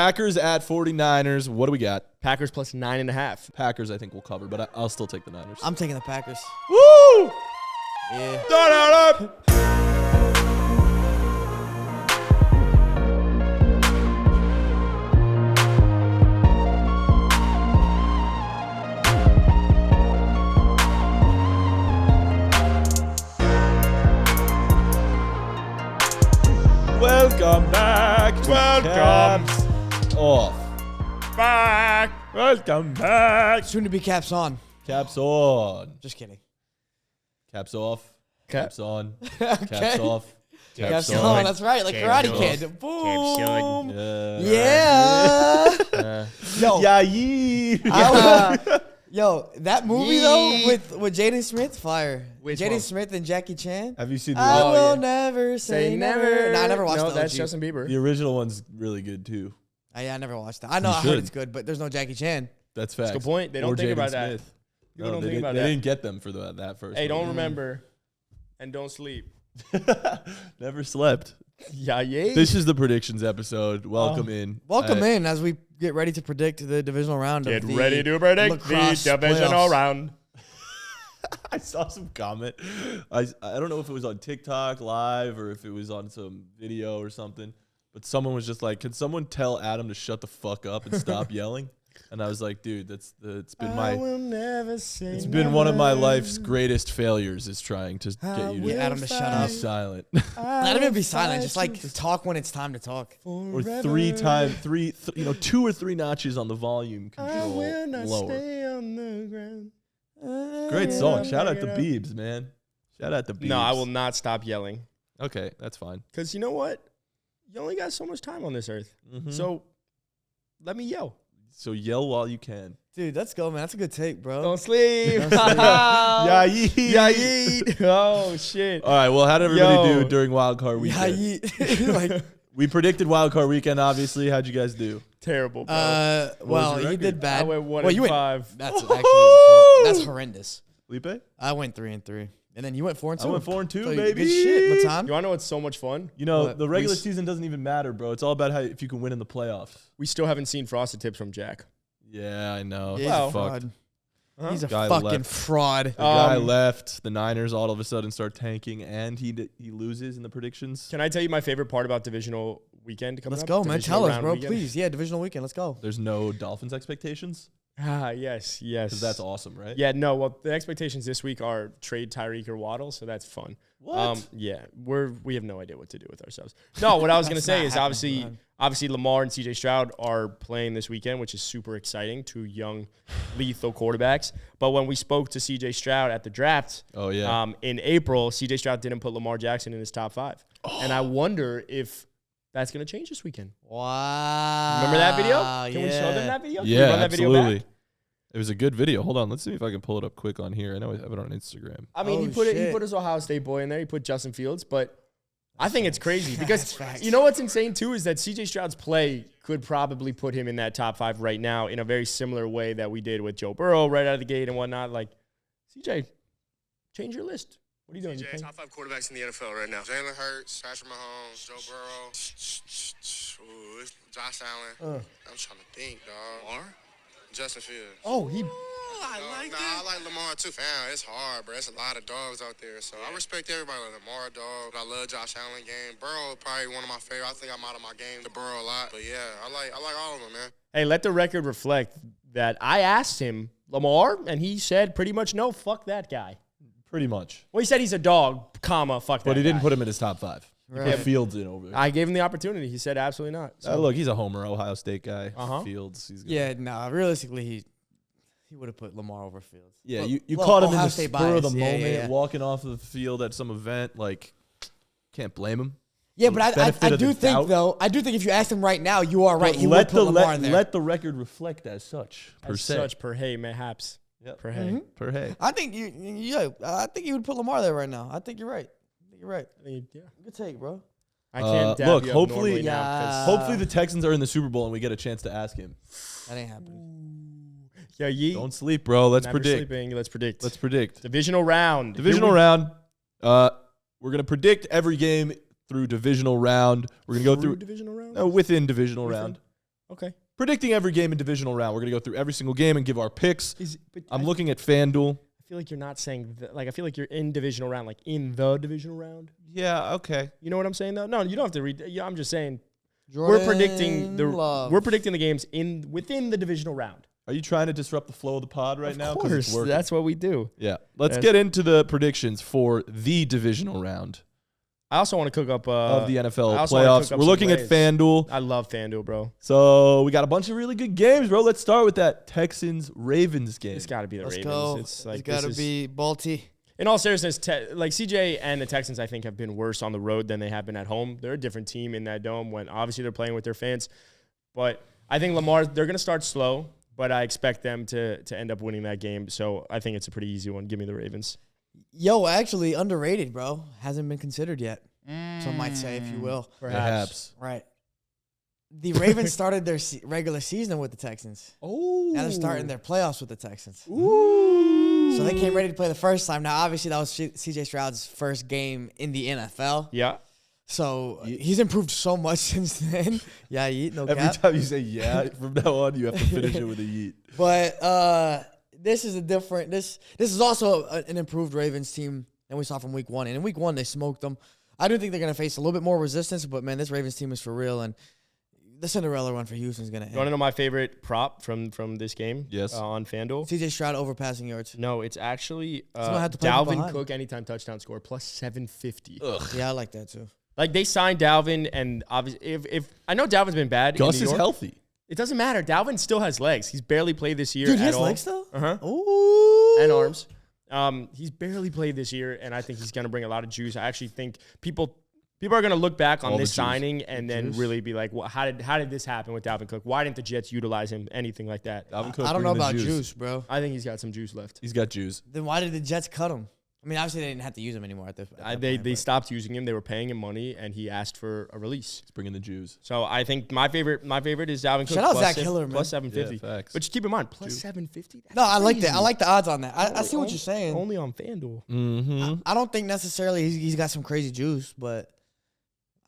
Packers at 49ers. What do we got? Packers plus 9.5. Packers, I think, will cover, but I'll still take the Niners. I'm taking the Packers. Woo! Yeah. Welcome back to Welcome Caps Off. Back. Welcome back. Soon to be caps on. Caps on. Just kidding. Caps off. Okay. Caps on. Okay. Caps off. Caps Caps on. on. That's right. Like Caps Karate off. Kid. Boom. Yeah. Yeah. Yo. Yeah, yee. Yo, that movie though with Jaden Smith, fire. Which Jaden one? Smith and Jackie Chan. Have you seen the I Oh, will yeah. never say never. Nah, I never watched No, the that's OG. Justin Bieber. The original one's really good too. Yeah, I never watched that. I know You I should. heard it's good, but there's no Jackie Chan. That's facts. That's a good point. They don't Or think Jaden about that. Smith. People don't they think about they that. didn't get them for that first. Hey, one. don't remember and don't sleep. Never slept. Yeah, yeah. This is the predictions episode. Welcome in. Welcome in as we get ready to predict the divisional round. Get of the ready to predict the lacrosse divisional playoffs. round. I saw some comment. I don't know if it was on TikTok live or if it was on some video or something, but someone was just like, "Can someone tell Adam to shut the fuck up and stop yelling?" And I was like, "Dude, it's been it's been one of my life's greatest failures is trying to get you to Get Adam to shut be up. silent." Not even be silent. Just like talk when it's time to talk. Or 2 or 3 notches on the volume control lower. Great song. Shout out to Biebs, man. Shout out to Biebs. No, I will not stop yelling. Okay, that's fine. Because you know what? You only got so much time on this earth. Mhm. So let me yell. So yell while you can. Dude, let's go, man. That's a good take, bro. Don't sleep. Don't sleep. Yeah, yeet. Yeah, yeet. Oh, shit. All right, well, how did everybody Yo. do during Wild Card Yeah, Weekend? like, We predicted Wild Card Weekend, obviously. How'd you guys do? Terrible, bro. well, your you record? did bad. I went 1 well, and you went, 5. That's actually that's horrendous. Felipe? I went 3-3, and then you went 4-2. I went 4-2, So you- baby. Good shit, Matan. You want to know what's so much fun? You know, What? the regular We s- season doesn't even matter, bro. It's all about if you can win in the playoffs. We still haven't seen frosted tips from Jack. Yeah, I know. Yeah, It's he's a fucked. fraud. Huh? He's a Guy fucking left. fraud. The guy Um, left. The Niners all of a sudden start tanking, and he loses in the predictions. Can I tell you my favorite part about divisional weekend coming Let's up? go, man. Divisional Tell us, round bro, weekend? please. Yeah, divisional weekend. Let's go. There's no Dolphins expectations Ah, yes. because that's awesome, right? Yeah, no. Well, the expectations this week are trade Tyreek or Waddle, so that's fun. What? Yeah, we have no idea what to do with ourselves. No, what I was gonna That's say not is happening, obviously Lamar and CJ Stroud are playing this weekend, which is super exciting. 2 young, lethal quarterbacks. But when we spoke to CJ Stroud at the draft, Oh, yeah. in April, CJ Stroud didn't put Lamar Jackson in his top 5, and I wonder if that's gonna change this weekend. Wow. Remember that video? Can we show them that video? Can we Yeah, run that video absolutely. back? It was a good video. Hold on. Let's see if I can pull it up quick on here. I know I have it on Instagram. I mean, Oh, he put shit. his Ohio State boy in there. He put Justin Fields, but I think it's crazy That's because facts. you know what's insane too is that CJ Stroud's play could probably put him in that top 5 right now in a very similar way that we did with Joe Burrow right out of the gate and whatnot. Like, CJ, change your list. What are you doing? You playing? Top 5 quarterbacks in the NFL right now. Jalen Hurts, Patrick Mahomes, Joe Burrow, ooh, it's Josh Allen. I'm trying to think, dog. Lamar? Justin Fields. Oh, he. I like Lamar too. Fam, it's hard, bro. It's a lot of dogs out there. So I respect everybody. Like Lamar, dog. I love Josh Allen game. Burrow is probably one of my favorite. I think I'm out of my game to Burrow a lot. But yeah, I like all of them, man. Hey, let the record reflect that I asked him Lamar, and he said pretty much no. Fuck that guy. Pretty much. Well, he said he's a dog, comma, fuck that But he didn't guy. put him in his top 5. He Right. put Fields in over. I gave him the opportunity. He said absolutely not. So. Look, he's a homer, Ohio State guy. Uh-huh. Fields. He's gonna- Yeah, nah. Realistically, he would have put Lamar over Fields. Yeah, Look, you look, caught him in Ohio the State spur of the bias. Yeah, moment, yeah. walking off the field at some event. Like, can't blame him. Yeah, but Benefit I of do the think doubt. though. I do think if you asked him right now, you are right. But He would put Lamar in there. let the record reflect as such. Per As se. such, per hey, mayhaps. Yep. Per hey. Per hey. I think I think you would put Lamar there right now. I think you're right. I think you're right. I mean, yeah. Good take, bro. I can't dab look, you up hopefully- normally now 'cause- Hopefully the Texans are in the Super Bowl and we get a chance to ask him. That ain't happening. Yeah, ye. Don't sleep, bro. Let's Never predict. sleeping. Let's predict. Let's predict. Divisional round. Divisional round. We're gonna predict every game through divisional round. We're gonna go through divisional round. within divisional round. Okay. Predicting every game in divisional round. We're going to go through every single game and give our picks. I'm looking at FanDuel. I feel like you're not saying I feel like you're in divisional round, like in the divisional round. Yeah, okay. You know what I'm saying though? No, you don't have to read. Yeah, I'm just saying Jordan we're predicting Love. the games within the divisional round. Are you trying to disrupt the flow of the pod right now? Of 'Cause it's course, working? that's what we do. Yeah. Let's Yes. get into the predictions for the divisional round I also want to cook up of the NFL I also wanna playoffs. cook up We're some looking at plays. FanDuel. I love FanDuel, bro. So we got a bunch of really good games, bro. Let's start with that Texans-Ravens game. It's got to be the Let's Ravens. go. It's like It's got to be Balti. In all seriousness, like CJ and the Texans, I think, have been worse on the road than they have been at home. They're a different team in that dome when obviously they're playing with their fans. But I think Lamar, they're going to start slow, but I expect them to end up winning that game. So I think it's a pretty easy one. Give me the Ravens. Yo, actually underrated, bro. Hasn't been considered yet. Some might say, if you will. Perhaps. Right. The Ravens started their regular season with the Texans. Oh. Now they're starting their playoffs with the Texans. Ooh. So they came ready to play the first time. Now, obviously, that was C.J. Stroud's first game in the NFL. Yeah. So he's improved so much since then. Yeah, no Every cap. time you say yeah, from now on, you have to finish it with a yeet. But this is a different. This is also an improved Ravens team than we saw from Week 1. And in Week 1, they smoked them. I do think they're going to face a little bit more resistance, but man, this Ravens team is for real. And the Cinderella run for Houston is going to end. You want to know my favorite prop from this game? Yes. On FanDuel? C.J. Stroud over passing yards. No, it's actually gonna have to play from Dalvin behind. Cook anytime touchdown score plus 750. Ugh. Yeah, I like that too. Like they signed Dalvin, and obviously, if I know Dalvin's been bad. Gus in New is York, healthy. It doesn't matter. Dalvin still has legs. He's barely played this year. Dude, he at has all. legs though? Uh-huh. Ooh. And arms. He's barely played this year, and I think he's going to bring a lot of juice. I actually think people are going to look back on All the this juice. signing and then really be like, well, how did this happen with Dalvin Cook? Why didn't the Jets utilize him? Anything like that. Dalvin Cook I don't know bringing the about juice, bro. I think he's got some juice left. He's got juice. Then why did the Jets cut him? I mean, obviously they didn't have to use him anymore at this point. They stopped using him. They were paying him money, and he asked for a release. He's bringing the Jews. So I think my favorite is Dalvin Cook. Shout out plus Zach seven- Hiller, man. plus 750. Yeah, facts. But just keep in mind, plus 750. No, I like that. I like the odds on that. I see what you're saying. Only on FanDuel. Mm-hmm. I don't think necessarily he's got some crazy juice, but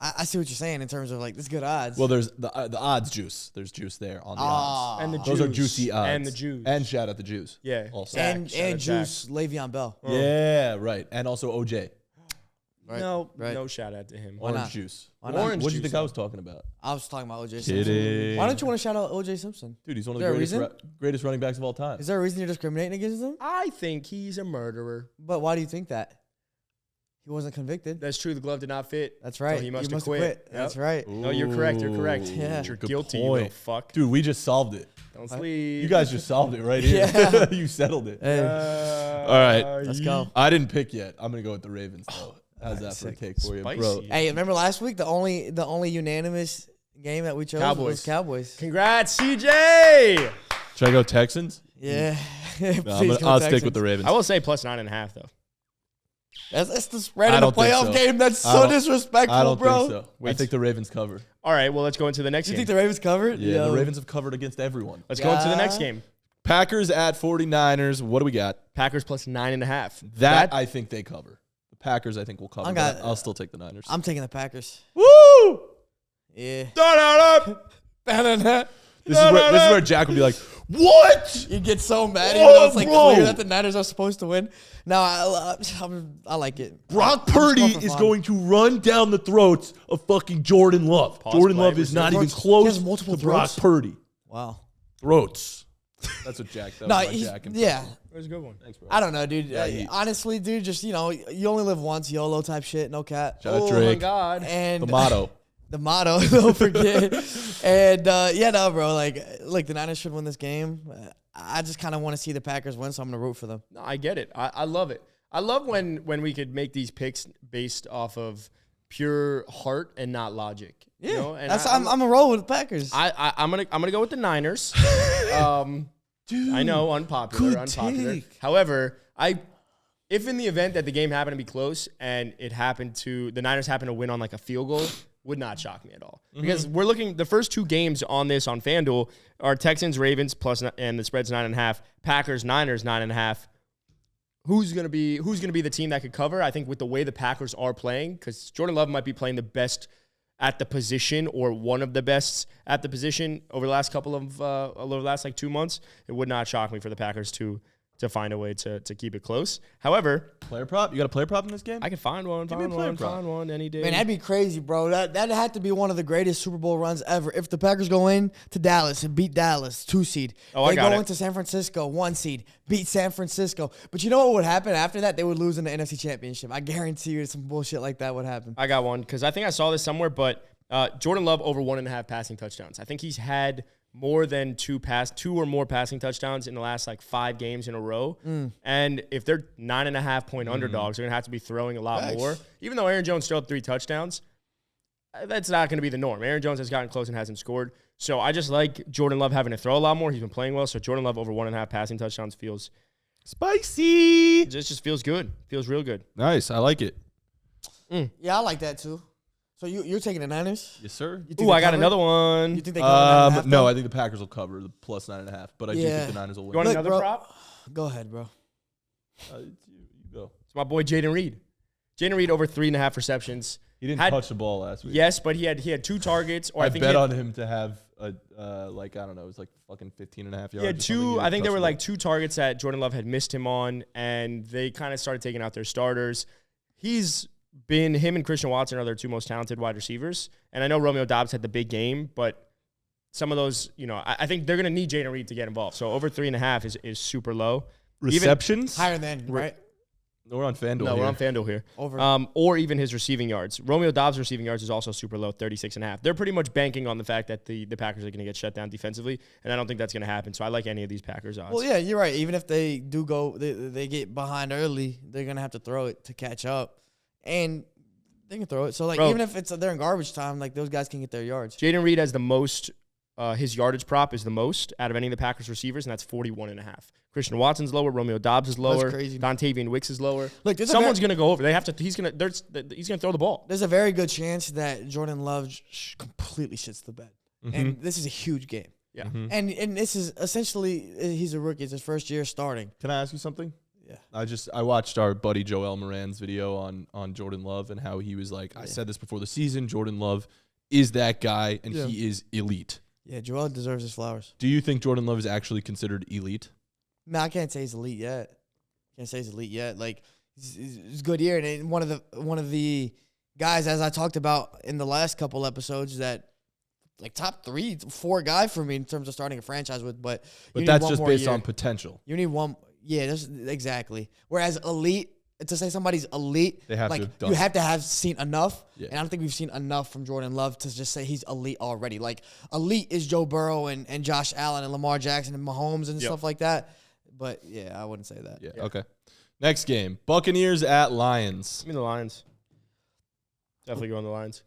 I see what you're saying in terms of like this good odds. Well, there's the odds juice. There's juice there on the odds. And the Those are Jews. juicy odds. And the Jews. And shout out the Jews. Yeah. Also. Zach. and Shout out juice Le'Veon Bell. Yeah, right. And also OJ. Right. No, Right. no shout out to him. Why Orange not? juice. Why not? Orange What do you juice, think I was talking about? I was talking about OJ Kidding. Simpson. Why don't you want to shout out OJ Simpson? Dude, he's one of Is the there a greatest running backs of all time. Is there a reason you're discriminating against him? I think he's a murderer. But why do you think that? He wasn't convicted. That's true. The glove did not fit. That's right. So he must You have quit. Yep. That's right. No, you're correct. You're correct. Yeah. You're Good guilty, you point. little fuck. Dude, we just solved it. Don't sleep. You guys just solved it right here. Yeah. You settled it. Hey, All right. let's go. I didn't pick yet. I'm going to go with the Ravens, though. How's that for a sick. take for you, Spicy. bro? Hey, remember last week the only unanimous game that we chose was Cowboys. Congrats, CJ. Should I go Texans? Yeah. No, I'll stick with the Ravens. I will say plus 9.5 though. That's the spread I in a don't think playoff so. game. That's I so don't- disrespectful, I don't bro. think so. I Wait. think the Ravens cover. All right, well, let's go into the next You game. think the Ravens covered? Yeah, Yo. the Ravens have covered against everyone. Let's go into the next Yeah. game. Packers at 49ers. What do we got? Packers plus 9.5. That I think they cover. The Packers, I think, will cover. I got- But I'll still take the Niners. I'm taking the Packers. Woo! Yeah. This is where Jack would be like, "What? You get so mad Whoa, even though it's like bro. clear that the Niners are supposed to win. No, I like it. Brock I'm just going Purdy for is fun. going to run down the throats of fucking Jordan Love. Pause Jordan play, Love is not receiver. even He close has multiple to Brock throats? Purdy. Wow. Throats. That's what Jack. That No, was my he's, Jack impression. yeah. That was a good one. Thanks, bro. I don't know, dude. he- Honestly, dude, just, you only live once, YOLO type shit, no cat. Shout out Oh my Drake. God. And The motto. the motto, don't forget. And yeah, no, bro, like the Niners should win this game. I just kind of want to see the Packers win, so I'm going to root for them. No, I get it. I love it. I love when we could make these picks based off of pure heart and not logic. Yeah, You know? And I'm going to roll with the Packers. I'm gonna go with the Niners. Dude, I know, unpopular. good Unpopular. take. However, if in the event that the game happened to be close and the Niners happen to win on like a field goal, would not shock me at all. Because we're looking, the first two games on FanDuel are Texans, Ravens and the spread's 9.5. Packers, Niners 9.5. Who's gonna be the team that could cover? I think with the way the Packers are playing, because Jordan Love might be playing the best at the position or one of the best at the position over the last over the last like 2 months, it would not shock me for the Packers to find a way to keep it close. However, Player prop? You got a player prop in this game? I could find one any day. Man, that'd be crazy, bro. That had to be one of the greatest Super Bowl runs ever. If the Packers go in to Dallas and beat Dallas, 2 seed. I They got go it. into San Francisco, 1 seed, beat San Francisco. But you know what would happen after that? They would lose in the NFC Championship. I guarantee you some bullshit like that would happen. I got one because I think I saw this somewhere, but Jordan Love over 1.5 passing touchdowns. I think he's had more than 2 or more passing touchdowns in the last like 5 games in a row. And if they're 9.5 point underdogs, they're going to have to be throwing a lot more. Even though Aaron Jones still had 3 touchdowns, that's not going to be the norm. Aaron Jones has gotten close and hasn't scored. So I just like Jordan Love having to throw a lot more. He's been playing well. So Jordan Love over 1.5 passing touchdowns feels Spicy. it just feels good. Feels real good. Nice. I like it. Yeah, I like that too. So you're taking the Niners? Yes, sir. You think Ooh, they I got cover? another one. You think they cover 9.5? No, I think the Packers will cover the plus 9.5, but I do Yeah. think the Niners will win. You want Look, another bro. prop? Go ahead, bro. You go. It's my boy Jaden Reed. Jaden Reed over 3.5 receptions. He didn't Had- touch the ball last week. Yes, but he had 2 targets. Or I, I think bet he had, on him to have a like I don't know, it was like fucking 15.5 yards. he had or something. 2. I think there were touched like 2 targets that Jordan Love had missed him on, and they kind of started taking out their starters. Him and Christian Watson are their 2 most talented wide receivers. And I know Romeo Doubs had the big game, but some of those, I think they're going to need Jaden Reed to get involved. So over 3.5 is super low. receptions. Higher than, right? We're on FanDuel. No, here. we're on FanDuel here. Over. Or even his receiving yards. Romeo Doubs' receiving yards is also super low, 36.5. They're pretty much banking on the fact that the Packers are going to get shut down defensively, and I don't think that's going to happen. So I like any of these Packers odds. Well, yeah, you're right. Even if they do go, they get behind early, they're going to have to throw it to catch up. And they can throw it. So, like, Bro. even if they're in garbage time, like, those guys can get their yards. Jaden Reed has the most, his yardage prop is the most out of any of the Packers receivers, and that's 41.5. Christian Watson's lower, Romeo Doubs is lower, crazy. Dontavian Wicks is lower. Look, Someone's going to go over. They have to. He's going to throw the ball. There's a very good chance that Jordan Love completely shits the bed. And this is a huge game. Yeah. And this is essentially, he's a rookie. It's his first year starting. Can I ask you something? Yeah. I watched our buddy Joel Moran's video on Jordan Love and how he was like, I said this before the season, Jordan Love is that guy and he is elite. Yeah, Joel deserves his flowers. Do you think Jordan Love is actually considered elite? No, I can't say he's elite yet. Like, it's a good year. And one of the guys, as I talked about in the last couple episodes, that like top 3, 4 guy for me in terms of starting a franchise with. But you need that's one just more based year. on potential. You need one. Yeah, exactly. Whereas elite, to say somebody's elite, They have to like have done you it. have to have seen enough. Yeah. And I don't think we've seen enough from Jordan Love to just say he's elite already. Like elite is Joe Burrow and Josh Allen and Lamar Jackson and Mahomes and stuff like that. But yeah, I wouldn't say that. Yeah. Okay. Next game, Buccaneers at Lions. Give me the Lions. Definitely going the Lions.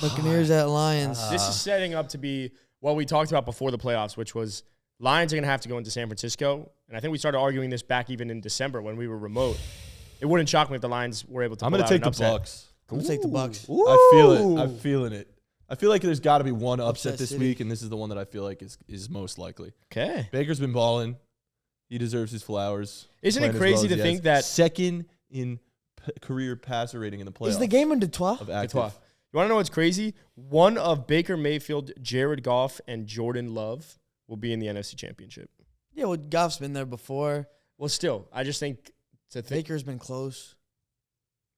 Buccaneers at Lions. This is setting up to be what we talked about before the playoffs, which was Lions are going to have to go into San Francisco. And I think we started arguing this back even in December when we were remote. It wouldn't shock me if the Lions were able to I'm pull going to out take the an upset. Bucks. I'm gonna take the Bucks. I feel it. I'm feeling it. I feel like there's got to be one upset Upset this City. week, and this is the one that I feel like is most likely. Okay. Baker's been balling. He deserves his flowers. Isn't it Playing as crazy well as to he think has. that Second in career passer rating in the playoffs. Is the game in Detroit? of active. Detroit. You want to know what's crazy? One of Baker Mayfield, Jared Goff, and Jordan Love will be in the NFC Championship. Yeah, well, Goff's been there before. Well, still, I just think to think, Baker's been close.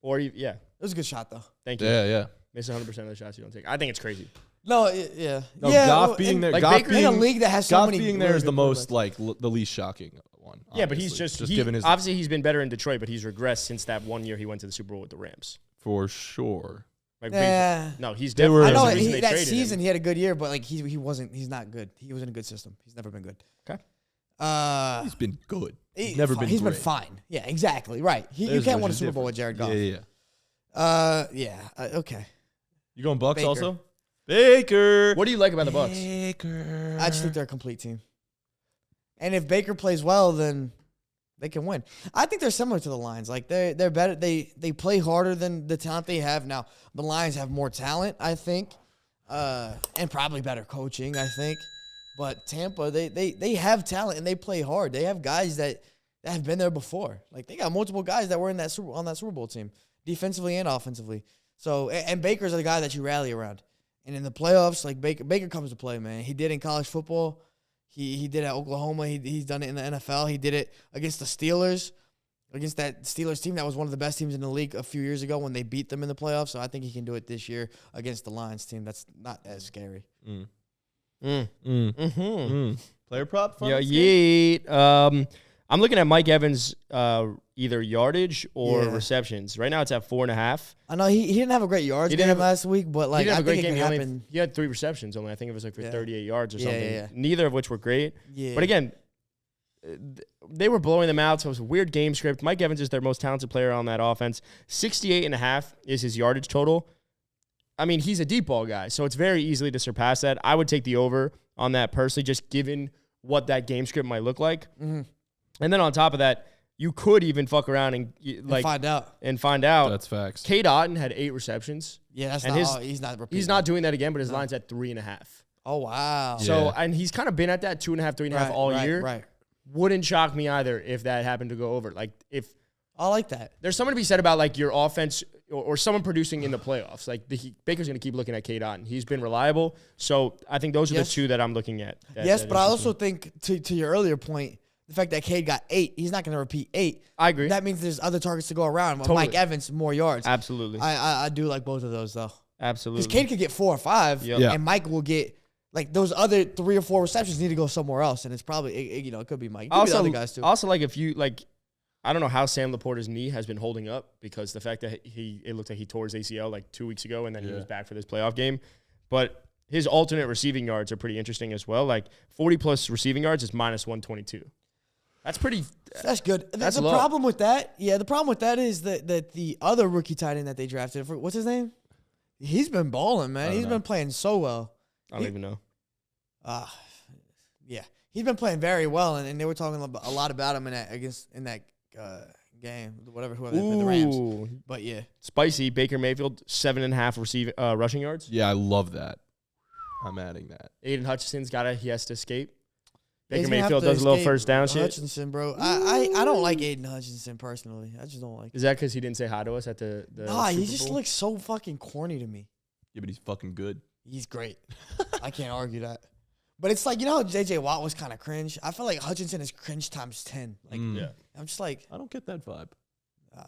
or yeah, It was a good shot though. thank you. Yeah. Miss 100% of the shots you don't take. I think it's crazy. No, yeah. No, yeah, Goff well, being and there. like Goff Baker- in a being, league that has so Goff many being there is the really most good the least shocking one. Yeah, but honestly. he's given his obviously he's been better in Detroit, but he's regressed since that one year he went to the Super Bowl with the Rams. for sure. Like, Yeah. no, he's They were- definitely. I know there's a reason they that traded season him. he had a good year, but like he's not good. He was in a good system. He's never been good. Okay. He's been good. He's never been. He's great. been fine. Yeah, exactly. Right. You There's can't win a much Super Bowl with difference. Jared Goff. Yeah. Okay. You going Bucks Baker. also? Baker. What do you like about the Bucks? Baker. I just think they're a complete team. And if Baker plays well, then they can win. I think they're similar to the Lions. Like they're better. They play harder than the talent they have now. The Lions have more talent, I think, and probably better coaching, I think. But Tampa, they have talent and they play hard. They have guys that have been there before. Like they got multiple guys that were on that Super Bowl team, defensively and offensively. So and Baker's the guy that you rally around. And in the playoffs, like Baker comes to play, man. He did in college football. He did at Oklahoma. He's done it in the NFL. He did it against the Steelers, against that Steelers team that was one of the best teams in the league a few years ago when they beat them in the playoffs. So I think he can do it this year against the Lions team. That's not as scary. Player prop? Yeah, yeet. I'm looking at Mike Evans' either yardage or receptions. Right now it's at 4.5. I know he didn't have a great yards game last week, but like he didn't have I a great think game. it can happen. He had 3 receptions only. I think it was like for 38 yards or something. Yeah. Neither of which were great. Yeah. But again, they were blowing them out, so it was a weird game script. Mike Evans is their most talented player on that offense. 68.5 is his yardage total. I mean, he's a deep ball guy, so it's very easily to surpass that. I would take the over on that personally, just given what that game script might look like. Mm-hmm. And then on top of that, you could even fuck around and find out. That's facts. Cade Otton had 8 receptions. Yeah, that's and not. He's not repeating. He's not doing that again, but his line's at 3.5. Oh wow. So and he's kind of been at that 2.5, 3.5 all year. Right. Wouldn't shock me either if that happened to go over. Like if I like that. there's something to be said about like your offense or someone producing in the playoffs. Like Baker's going to keep looking at Cade Otton. He's been reliable. So I think those are the two that I'm looking at. Yes, but I also think to your earlier point, the fact that Cade got 8, he's not going to repeat 8. I agree. That means there's other targets to go around. Totally. Mike Evans, more yards. Absolutely. I do like both of those though. Absolutely. Because Cade could get 4 or 5, and Mike will get like those other 3 or 4 receptions need to go somewhere else, and it's probably it could be Mike. It could be the other guys too. Also, like if you like, I don't know how Sam Laporta's knee has been holding up because the fact that it looked like he tore his ACL like 2 weeks ago and then he was back for this playoff game. But his alternate receiving yards are pretty interesting as well. Like 40 plus receiving yards is minus 122. That's pretty. That's good. That's the low. problem with that. Yeah, the problem with that is that the other rookie tight end that they drafted, what's his name? He's been balling, man. He's been playing so well. I don't even know. Yeah, he's been playing very well, and they were talking a lot about him in that game, whoever they played, the Rams. But yeah, spicy. Baker Mayfield 7.5 rushing yards. Yeah, I love that. I'm adding that. Aiden Hutchinson's he has to escape. He's Baker gonna have Mayfield to does a little escape first down shit. Hutchinson, bro. I don't like Aiden Hutchinson personally. I just don't like. Is that because he didn't say hi to us at the Nah, he Super just Bowl? looks so fucking corny to me. Yeah, but he's fucking good. He's great. I can't argue that. But it's like, you know how J.J. Watt was kind of cringe? I feel like Hutchinson is cringe times 10. Like, I'm just like, I don't get that vibe.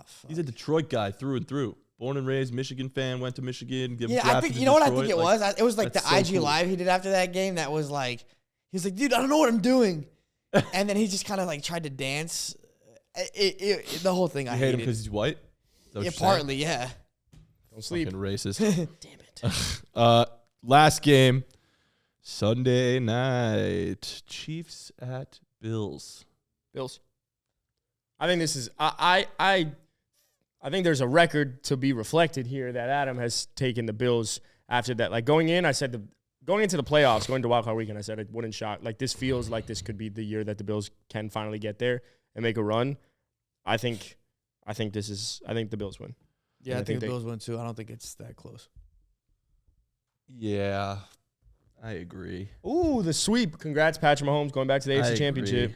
fuck. He's a Detroit guy through and through. Born and raised Michigan fan, went to Michigan. I think, you know what I think it was? It was like the that's so IG cool. Live he did after that game that was like, he was like, dude, I don't know what I'm doing. And then he just kind of like tried to dance. The whole thing I You hate him hated. because he's white? Is that what Yeah, you're saying? partly, yeah. Don't sleep. Fucking racist. Damn it. Last game, Sunday night. Chiefs at Bills. Bills. I think this is I think there's a record to be reflected here that Adam has taken the Bills after that. Like going in, I said going into the playoffs, going to Wild Card Weekend, I said it wouldn't shock. Like this feels like this could be the year that the Bills can finally get there and make a run. I think the Bills win. Yeah, And I think the Bills win too. I don't think it's that close. Yeah, I agree. Ooh, the sweep. Congrats, Patrick Mahomes, going back to the AFC Championship.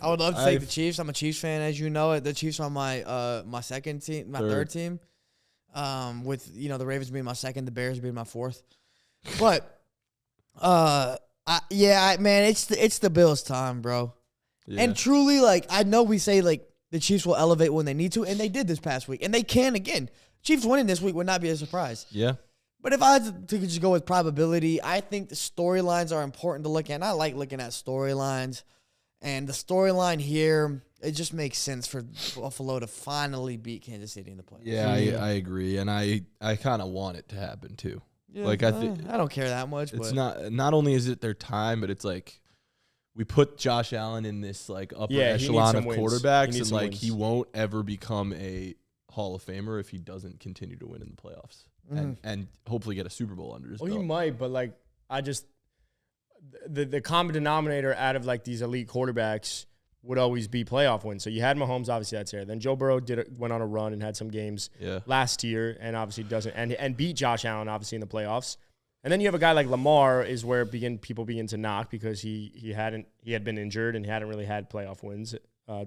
I would love to take the Chiefs. I'm a Chiefs fan, as you know. The Chiefs are my second team, my third team. With the Ravens being my second, the Bears being my fourth. But man, it's the Bills' time, bro. Yeah. And truly, like I know we say like the Chiefs will elevate when they need to, and they did this past week, and they can again. Chiefs winning this week would not be a surprise. Yeah. But if I had to just go with probability, I think the storylines are important to look at. And I like looking at storylines. And the storyline here, it just makes sense for Buffalo to finally beat Kansas City in the playoffs. Yeah, I agree. And I kind of want it to happen too. Yeah, like I think I don't care that much. It's but not only is it their time, but it's like we put Josh Allen in this like upper echelon of quarterbacks, and like he won't ever become a Hall of Famer if he doesn't continue to win in the playoffs. And hopefully get a Super Bowl under his belt. He might, but like the common denominator out of like these elite quarterbacks would always be playoff wins. So you had Mahomes, obviously that's there. Then Joe Burrow went on a run and had some games last year, and obviously doesn't and beat Josh Allen obviously in the playoffs. And then you have a guy like Lamar is where people begin to knock because he had been injured and he hadn't really had playoff wins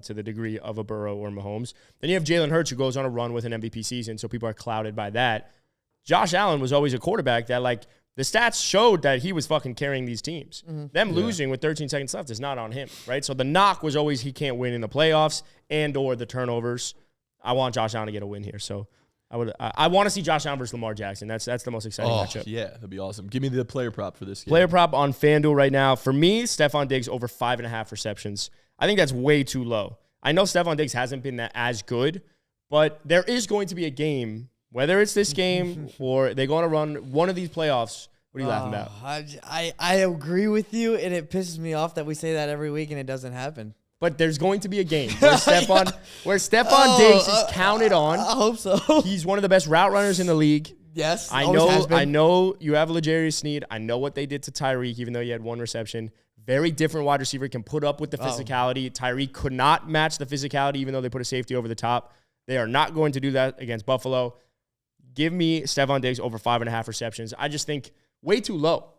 to the degree of a Burrow or Mahomes. Then you have Jalen Hurts who goes on a run with an MVP season, so people are clouded by that. Josh Allen was always a quarterback that, like, The stats showed that he was fucking carrying these teams. Them Yeah. losing with 13 seconds left is not on him, right? So the knock was always he can't win in the playoffs and or the turnovers. I want Josh Allen to get a win here. So I want to see Josh Allen versus Lamar Jackson. That's the most exciting matchup. Yeah, that'd be awesome. Give me the player prop for this game. Player prop on FanDuel right now. For me, Stephon Diggs over 5.5 receptions. I think that's way too low. I know Stephon Diggs hasn't been that as good, but there is going to be a game, whether it's this game or they're going to run one of these playoffs. What are you laughing about? I agree with you, and it pisses me off that we say that every week and it doesn't happen. But there's going to be a game where Stephon Diggs is counted on. I hope so. He's one of the best route runners in the league. Yes, I always has been. know you have L'Jarius Sneed. I know what they did to Tyreek, even though he had one reception. Very different wide receiver, can put up with the physicality. Tyreek could not match the physicality, even though they put a safety over the top. They are not going to do that against Buffalo. Give me Stephon Diggs over 5.5 receptions. I just think way too low.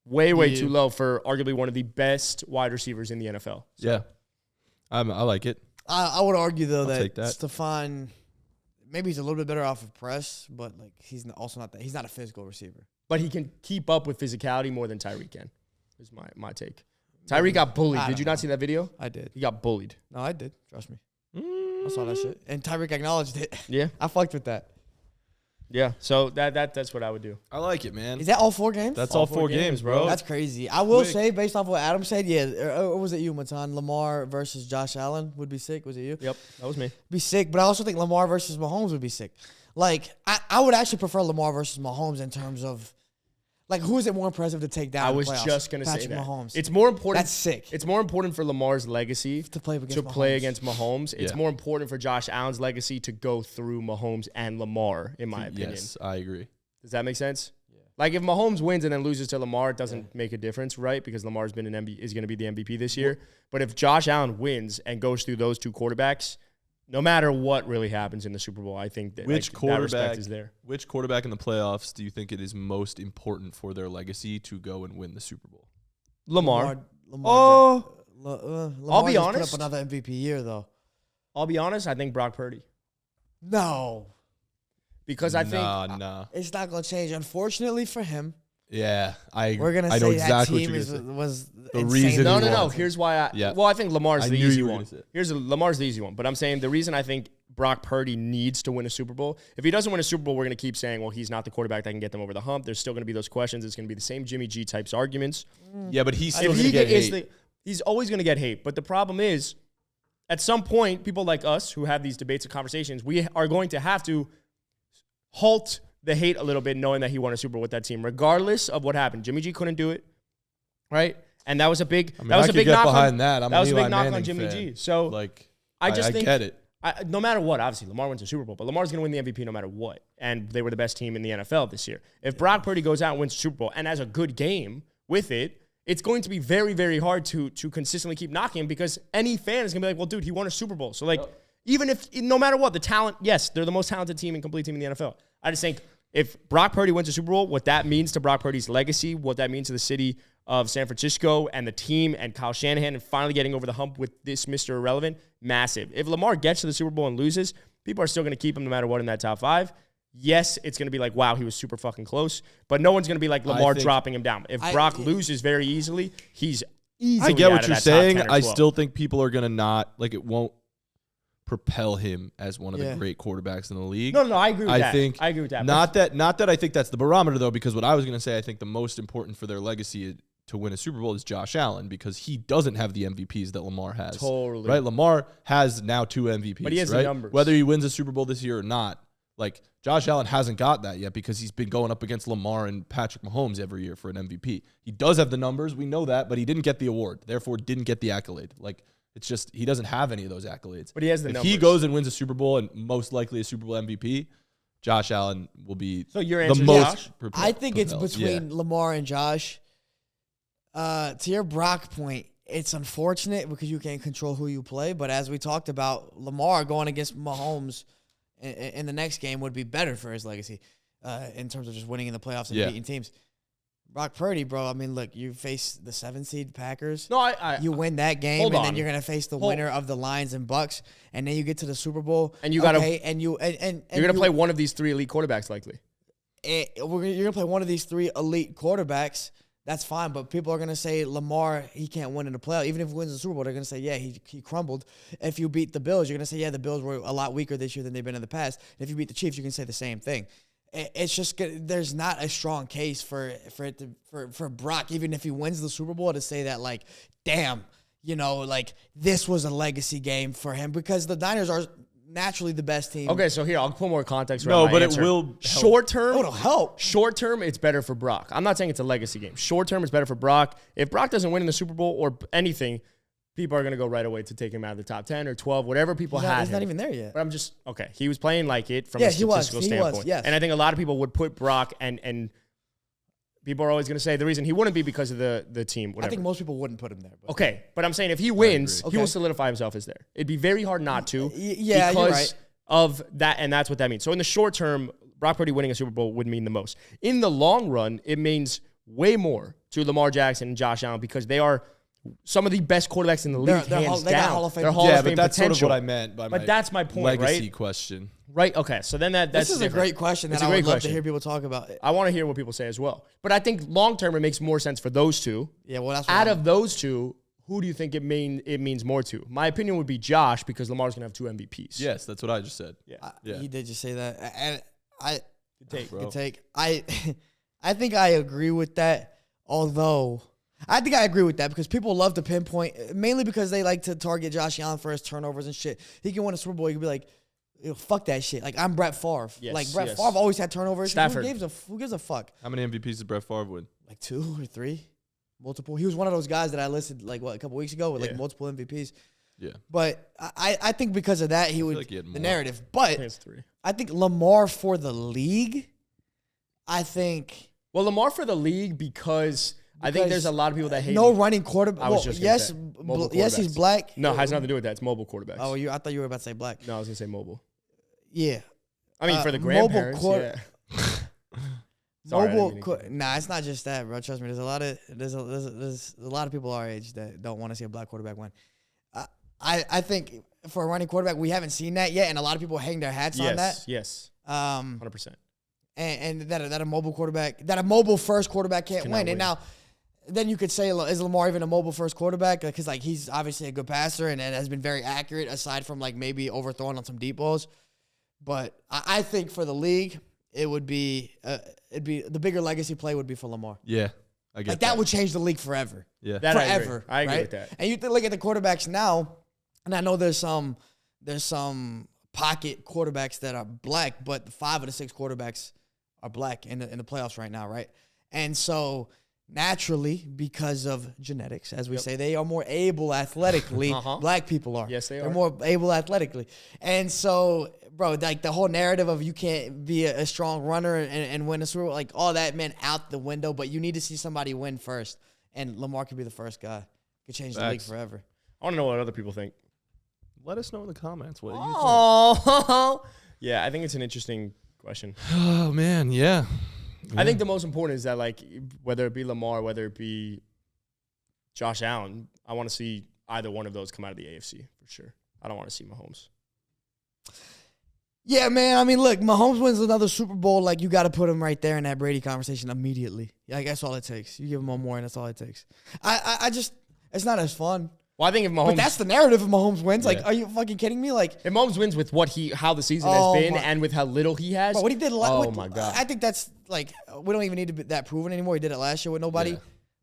Way too low for arguably one of the best wide receivers in the NFL. Yeah. I like it. I would argue though take that. Stephon, maybe he's a little bit better off of press, but like he's also not that. He's not a physical receiver. But he can keep up with physicality more than Tyreek can. Is my take. Tyreek got bullied. Did you not see that video? I did. He got bullied. No, I did. Trust me. I saw that shit, and Tyreek acknowledged it. Yeah. I fucked with that. Yeah. So that's what I would do. I like it, man. Is that all 4 games? That's all 4 games, bro. That's crazy. I will Quick. say, based off what Adam said, or was it you, Matan? Lamar versus Josh Allen would be sick. Was it you? Yep. That was me. Be sick, but I also think Lamar versus Mahomes would be sick. Like, I would actually prefer Lamar versus Mahomes in terms of, like, who is it more impressive to take down? I in the was playoffs? just going to say Patrick that. Mahomes. It's more important. That's sick. It's more important for Lamar's legacy To play against Mahomes. It's Yeah. more important for Josh Allen's legacy to go through Mahomes and Lamar, in my opinion. Yes, I agree. Does that make sense? Yeah. Like if Mahomes wins and then loses to Lamar, it doesn't make a difference, right? Because Lamar's been is going to be the MVP this year. But if Josh Allen wins and goes through those 2 quarterbacks, no matter what really happens in the Super Bowl, I think that, that respect is there. Which quarterback in the playoffs do you think it is most important for their legacy to go and win the Super Bowl? Lamar. Lamar I'll be just honest. Put up another MVP year though. I'll be honest. I think Brock Purdy. No, Because I think Nah. it's not gonna change. Unfortunately for him, Yeah, I agree. we're gonna I know say exactly that what team you're gonna say. was The insane. reason No. he won. Here's why Yeah. Well, I think Lamar's I the knew easy you were one. gonna say it. Lamar's the easy one. But I'm saying the reason I think Brock Purdy needs to win a Super Bowl. If he doesn't win a Super Bowl, we're going to keep saying, well, he's not the quarterback that can get them over the hump. There's still going to be those questions. It's going to be the same Jimmy G types arguments. Yeah, but he's still If going to he get is hate. he's always going to get hate. But the problem is, at some point, people like us who have these debates and conversations, we are going to have to halt the hate a little bit, knowing that he won a Super Bowl with that team, regardless of what happened. Jimmy G couldn't do it, right? And that was a big. I mean, that was I a could big get knock behind on that. I'm that was an a big Eli knock on Manning Jimmy fan. G. So like, I just think get it. no matter what, obviously, Lamar wins a Super Bowl, but Lamar's going to win the MVP no matter what. And they were the best team in the NFL this year. If Brock Purdy goes out and wins the Super Bowl and has a good game with it, it's going to be very, very hard to consistently keep knocking him because any fan is going to be like, well, dude, he won a Super Bowl. So, like, even if, no matter what, the talent, yes, they're the most talented team and complete team in the NFL. I just think if Brock Purdy wins a Super Bowl, what that means to Brock Purdy's legacy, what that means to the city of San Francisco and the team and Kyle Shanahan and finally getting over the hump with this Mr. Irrelevant, massive. If Lamar gets to the Super Bowl and loses, people are still going to keep him no matter what in that top 5. Yes, it's going to be like, wow, he was super fucking close, but no one's going to be like Lamar dropping him down. If Brock loses very easily, he's easily I get out what of you're that top saying. 10 or I 12. still think people are going to not, like, it won't propel him as one of the Yeah. great quarterbacks in the league. No, I agree with that. think I agree with that. Not that I think that's the barometer though, because what I was going to say, I think the most important for their legacy to win a Super Bowl is Josh Allen because he doesn't have the MVPs that Lamar has. Totally. Right? Lamar has now 2 MVPs. But he has the right? numbers. Whether he wins a Super Bowl this year or not, like Josh Allen hasn't got that yet because he's been going up against Lamar and Patrick Mahomes every year for an MVP. He does have the numbers, we know that, but he didn't get the award, therefore didn't get the accolade. Like, it's just he doesn't have any of those accolades. But he has the if numbers. he goes and wins a Super Bowl and most likely a Super Bowl MVP, Josh Allen will be So your the answer is most. Josh? I think it's propelled. between Yeah. Lamar and Josh. To your Brock point, it's unfortunate because you can't control who you play. But as we talked about, Lamar going against Mahomes in the next game would be better for his legacy in terms of just winning in the playoffs and beating teams. Brock Purdy, bro, I mean, look, you face the 7-seed Packers. No, You win that game, Hold and on. then you're going to face the winner of the Lions and Bucks, and then you get to the Super Bowl. And you gotta- and you're going to play one of these 3 elite quarterbacks likely. you're going to play one of these 3 elite quarterbacks. That's fine, but people are going to say Lamar, he can't win in the playoff. Even if he wins the Super Bowl, they're going to say, yeah, he crumbled. If you beat the Bills, you're going to say, yeah, the Bills were a lot weaker this year than they've been in the past. And if you beat the Chiefs, you can say the same thing. It's just there's not a strong case for Brock, even if he wins the Super Bowl, to say that, like, damn, like, this was a legacy game for him, because the Niners are naturally the best team. Okay, so here, I'll put more context around my but answer. it will Short term, It'll help. Short term, it's better for Brock. I'm not saying it's a legacy game. Short term, it's better for Brock. If Brock doesn't win in the Super Bowl or anything, people are going to go right away to take him out of the top 10 or 12, whatever people had. He's not even there yet. But I'm just, okay, he was playing like it from a statistical standpoint. Yes. And I think a lot of people would put Brock, and people are always going to say the reason he wouldn't be because of the team, whatever. I think most people wouldn't put him there. But. Okay, but I'm saying if he wins, Okay. he will solidify himself as there. It'd be very hard not to. Yeah, because you're right. of that, and that's what that means. So in the short term, Brock Purdy winning a Super Bowl would mean the most. In the long run, it means way more to Lamar Jackson and Josh Allen, because they are some of the best quarterbacks in the league, hands they got down. Hall of Fame. They're Hall Yeah, of Fame but that's potential. sort of what I meant by But that's my point, legacy right? question. Right, okay. So then that's This is different. a great question that It's a I great would love question. to hear people talk about. I want to hear what people say as well. But I think long term, it makes more sense for those two. Yeah, well, that's what Out of those two, who do you think it means more to? My opinion would be Josh, because Lamar's going to have 2 MVPs. Yes, that's what I just said. Yeah. Yeah. He did just say that, and Good take. Bro. Good take. I think I agree with that. Although I think I agree with that, because people love to pinpoint, mainly because they like to target Josh Allen for his turnovers and shit. He can win a Super Bowl. You can be like, "Ew, fuck that shit." Like, I'm Brett Favre. Yes, like Brett yes. Favre always had turnovers. Stafford. Who gives a fuck? How many MVPs did Brett Favre win? Like 2 or 3, multiple. He was one of those guys that I listed a couple weeks ago with Yeah. multiple MVPs. Yeah. But I think because of that, he would like he had the more. narrative. I But think it's 3. I think Lamar for the league. I think Well, Lamar for the league, because I think there's a lot of people that hate no him. running quarterback. I was Well, just gonna yes, say, mobile yes, he's quarterbacks. black. No, it has nothing to do with that. It's mobile quarterbacks. Oh, I thought you were about to say black. No, I was going to say mobile. Yeah, I mean, for the mobile grandparents, quar- yeah. Sorry, I didn't mean to- Nah, it's not just that, bro. Trust me. There's a lot of people our age that don't want to see a black quarterback win. I think for a running quarterback, we haven't seen that yet, and a lot of people hang their hats on that. Yes, 100%. And that a mobile first quarterback can't Cannot win. win. And now, then you could say, is Lamar even a mobile first quarterback? Because he's obviously a good passer and has been very accurate, aside from maybe overthrowing on some deep balls. But I think for the league, it'd be the bigger legacy play would be for Lamar. Yeah, I get That would change the league forever. Yeah. That Forever. I agree right? with that. And you look at the quarterbacks now, and I know there's some pocket quarterbacks that are black, but 5 of the 6 quarterbacks are black in the playoffs right now, right? And so naturally, because of genetics, as we say, they are more able athletically. Black people are. Yes, they They're are. more able athletically. And so, bro, the whole narrative of you can't be a strong runner and win a Super Bowl, all that, man, out the window. But you need to see somebody win first. And Lamar could be the first guy. Could change the league Facts. forever. I want to know what other people think. Let us know in the comments. What do you think? Oh, yeah, I think it's an interesting question. Oh man, yeah. I think the most important is that, whether it be Lamar, whether it be Josh Allen, I want to see either one of those come out of the AFC for sure. I don't want to see Mahomes. Yeah, man. I mean, look, Mahomes wins another Super Bowl. You got to put him right there in that Brady conversation immediately. That's all it takes. You give him one more, and that's all it takes. I just, it's not as fun. Well, I think if Mahomes, But that's the narrative if Mahomes wins. Yeah. Are you fucking kidding me? if Mahomes wins with how the season Oh, has been my- and with how little he has, bro, what he did oh my God. I think that's we don't even need to be that proven anymore. He did it last year with nobody. Yeah.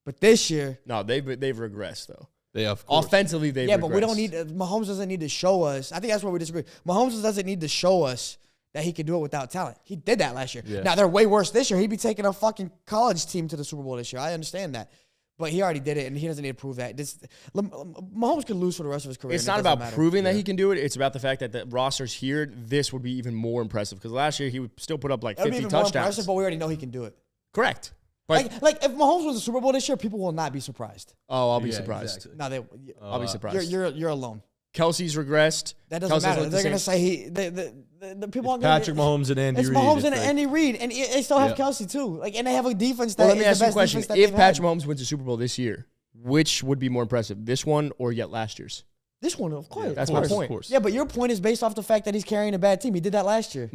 But this year, No, they've regressed though. They of course. Offensively, they've yeah, regressed. but we don't need Mahomes doesn't need to show us. I think that's where we disagree. Mahomes doesn't need to show us that he can do it without talent. He did that last year. Yeah. Now they're way worse this year. He'd be taking a fucking college team to the Super Bowl this year. I understand that. But he already did it, and he doesn't need to prove that. Mahomes could lose for the rest of his career. It's and it not doesn't about matter. proving that he can do it. It's about the fact that the roster's here. This would be even more impressive because last year he would still put up It would be 50 even more touchdowns. impressive, but we already know he can do it. Correct. But If Mahomes wins the Super Bowl this year, people will not be surprised. I'll be Yeah, surprised. exactly. No, I'll be surprised. you're alone. Kelsey's regressed. That doesn't Kelsey's matter. looked They're the gonna same. say the people aren't Patrick gonna, Mahomes and Andy It's Reid. Mahomes and like- Andy Reid, and they still have Yeah. Kelsey too. And they have a defense that Well, let me is ask the you a best question. defense that If they've Patrick had. Mahomes wins the Super Bowl this year, which would be more impressive, this one or yet last year's? This one, of course. That's Of my course, point. Of course. Yeah, but your point is based off the fact that he's carrying a bad team. He did that last year.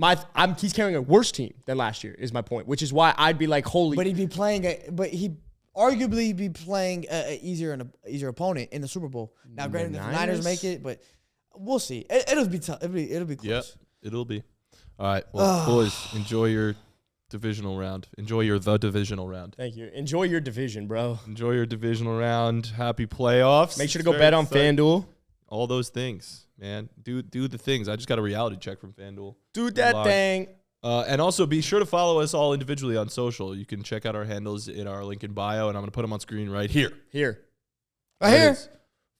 He's carrying a worse team than last year, is my point, which is why I'd be like, holy. But he'd arguably be playing an easier opponent in the Super Bowl. Now, granted, if the Niners make it, but we'll see. It'll be tough. It'll be close. Yep, it'll be. All right, well, boys, enjoy your divisional round. Enjoy the divisional round. Thank you. Enjoy your division, bro. Enjoy your divisional round. Happy playoffs. Make sure to go Very bet on exciting. FanDuel. All those things, man. Do the things. I just got a reality check from FanDuel. Do that Lock. thing. And also be sure to follow us all individually on social. You can check out our handles in our link in bio, and I'm going to put them on screen right here. Here. Right There it here. is.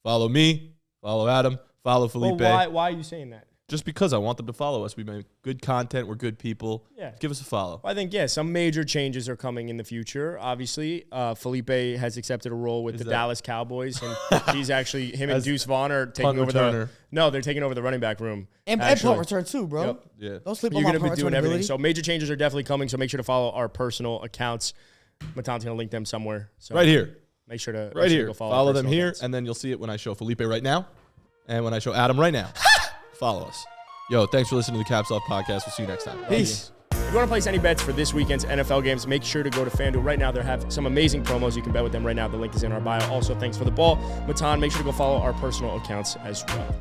Follow me. Follow Adam. Follow Felipe. Well, why are you saying that? Just because I want them to follow us. We make good content. We're good people. Yeah. Give us a follow. Well, I think, some major changes are coming in the future. Obviously, Felipe has accepted a role with the Dallas Cowboys, and he's actually, him and Deuce Vaughn are taking over they're taking over the running back room. And punt return too, bro. Yep. Yeah. Don't sleep You're on my going to be punt doing return everything. ability. So major changes are definitely coming, so make sure to follow our personal accounts. Matan's going to link them somewhere. So Right here. Make sure to Right here. go Follow our them personal here, accounts. and then you'll see it when I show Felipe right now, and when I show Adam right now. Follow us. Yo, thanks for listening to the Caps Off podcast. We'll see you next time. Peace. If you want to place any bets for this weekend's NFL games, make sure to go to FanDuel right now. They have some amazing promos. You can bet with them right now. The link is in our bio. Also, thanks for the ball. Matan, make sure to go follow our personal accounts as well.